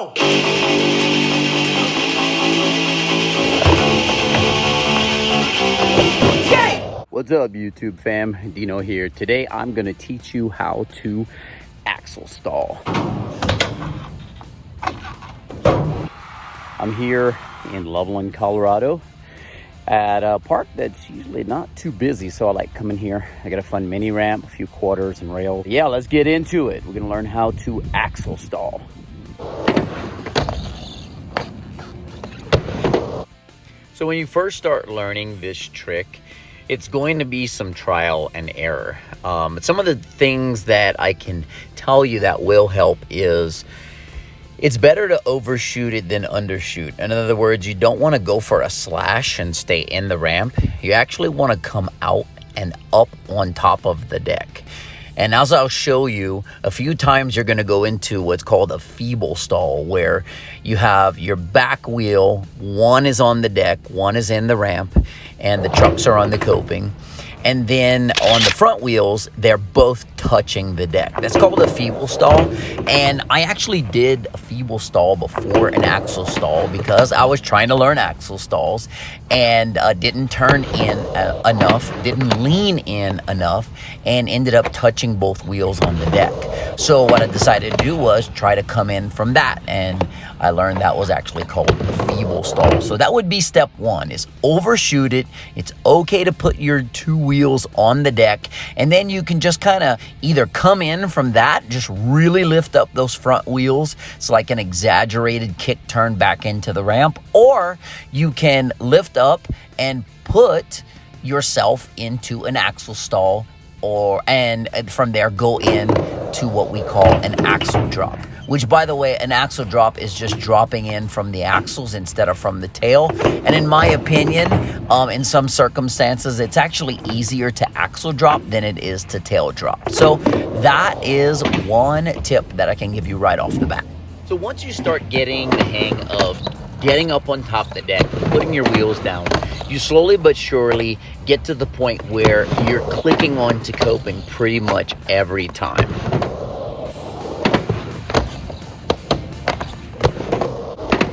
Go! What's up, YouTube fam? Dino here. Today I'm going to teach you how to axle stall. I'm here in Loveland, Colorado at a park that's usually not too busy, so I like coming here. I got a fun mini ramp, a few quarters and rails. Yeah, let's get into it. We're going to learn how to axle stall. So when you first start learning this trick, it's going to be some trial and error. Some of the things that I can tell you that will help is it's better to overshoot it than undershoot. In other words, you don't want to go for a slash and stay in the ramp. You actually want to come out and up on top of the deck. And as I'll show you, a few times you're going to go into what's called a feeble stall, where you have your back wheel, one is on the deck, one is in the ramp, and the trucks are on the coping. And then on the front wheels, they're both touching the deck. That's called a feeble stall. And I actually did a feeble stall before an axle stall because I was trying to learn axle stalls and didn't turn in enough, didn't lean in enough, and ended up touching both wheels on the deck. So what I decided to do was try to come in from that, and I learned that was actually called a feeble stall. So that would be step one, is overshoot it. It's okay to put your two wheels on the deck, and then you can just kind of either come in from that, just really lift up those front wheels. It's like an exaggerated kick turn back into the ramp, or you can lift up and put yourself into an axle stall, and from there go in to what we call an axle drop, which, by the way, an axle drop is just dropping in from the axles instead of from the tail. And in my opinion, in some circumstances, it's actually easier to axle drop than it is to tail drop. So that is one tip that I can give you right off the bat. So once you start getting the hang of getting up on top of the deck, putting your wheels down, you slowly but surely get to the point where you're clicking onto coping pretty much every time.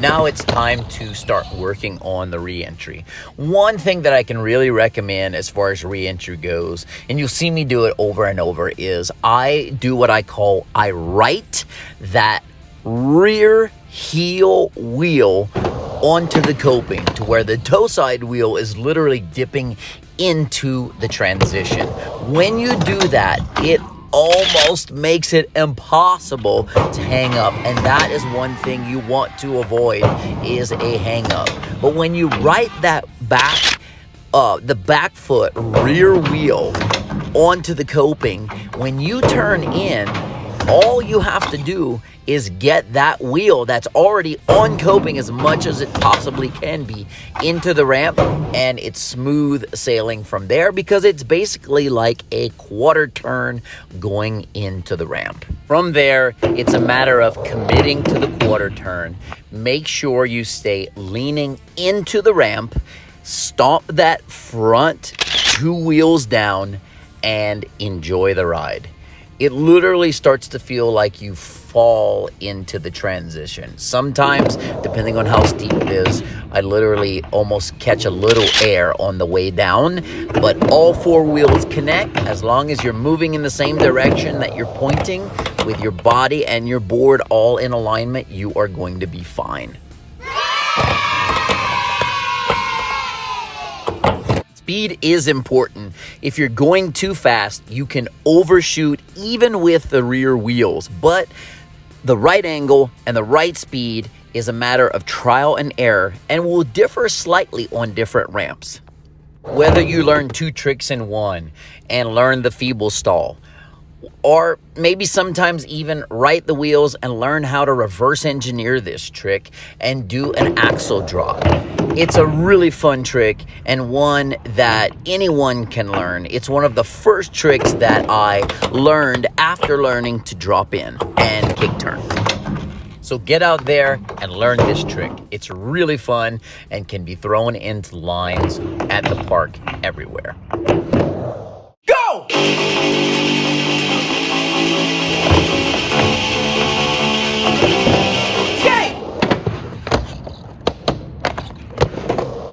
Now it's time to start working on the reentry. One thing that I can really recommend as far as reentry goes, and you'll see me do it over and over, is I do what I call, I right that rear heel wheel onto the coping to where the toe side wheel is literally dipping into the transition. When you do that, it almost makes it impossible to hang up, and that is one thing you want to avoid, is a hang up. But when you right that back, the back foot rear wheel onto the coping, when you turn in, all you have to do is get that wheel that's already on coping as much as it possibly can be into the ramp, and it's smooth sailing from there because it's basically like a quarter turn going into the ramp. From there, it's a matter of committing to the quarter turn. Make sure you stay leaning into the ramp, stomp that front two wheels down, and enjoy the ride. It literally starts to feel like you fall into the transition. Sometimes, depending on how steep it is, I literally almost catch a little air on the way down, but all four wheels connect. As long as you're moving in the same direction that you're pointing with your body and your board all in alignment, you are going to be fine. Speed is important. If you're going too fast, you can overshoot even with the rear wheels, but the right angle and the right speed is a matter of trial and error and will differ slightly on different ramps. Whether you learn two tricks in one and learn the feeble stall, or maybe sometimes even right the wheels and learn how to reverse engineer this trick and do an axle drop. It's a really fun trick and one that anyone can learn. It's one of the first tricks that I learned after learning to drop in and kick turn. So get out there and learn this trick. It's really fun and can be thrown into lines at the park everywhere. Go!